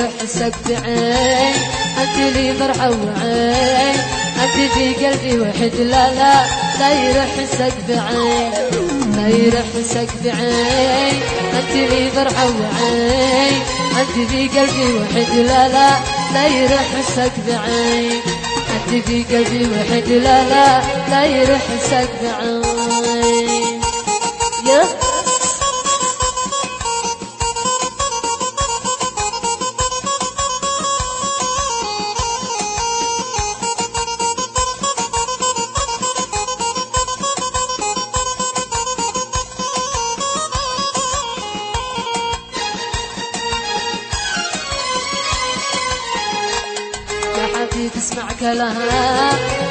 يروح حسك بعين، انت لي فرحة وعين، انت في قلبي وحد لا لا لا يروح حسك بعين، لا يروح حسك بعين، انت لي فرحة وعين، انت في قلبي وحد لا لا لا يروح حسك بعين، انت في قلبي وحد لا لا لا يروح حسك بعين. يا حبيبي اسمع كلام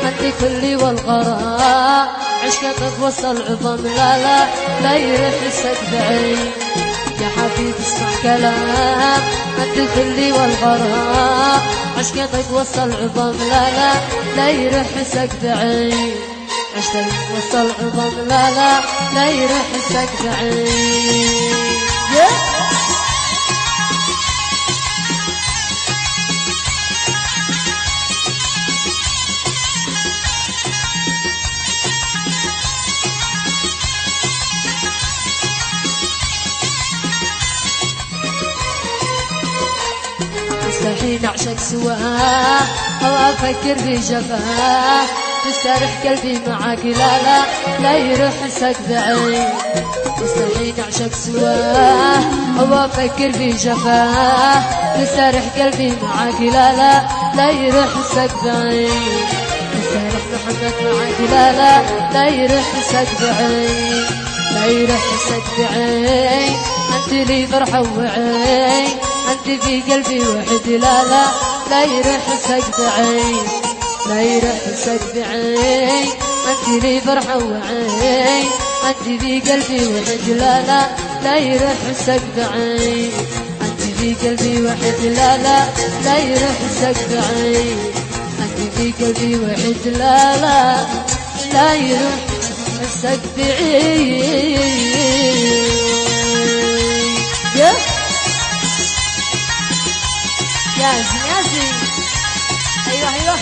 انت كلي والغرام، عشقك وصل عظم لا لا لا يروح حسك بعين، يا حبيبي اسمع كلام انت كلي والغرام، عشقك وصل عظم لا لا لا يروح حسك بعين، عشقك وصل عظم لا لا لا يروح حسك بعين. مستحيل أعشق سواه أو أفكر في جفاه، تسترح قلبي معاك لا لا لا يروح حسك بعين، مستحيل أعشق سواه أو أفكر في جفاه، تسترح قلبي معاك لا لا لا يروح حسك بعين، تسترح محمد معاك لا لا لا يروح حسك بعين، لا يروح حسك بعين، أنت لي فرحة وعين، أنت في قلبي وحد لا لا لا يروح حسك بعين، لا يروح حسك بعين، أنت لي فرحة وعين، أنت في قلبي وحد لا لا لا يروح حسك بعين، أنت في قلبي وحد لا لا لا يروح حسك بعين، أنت في قلبي وحد لا لا لا يروح حسك بعين. ياسين ياسين، ايوه ايوه.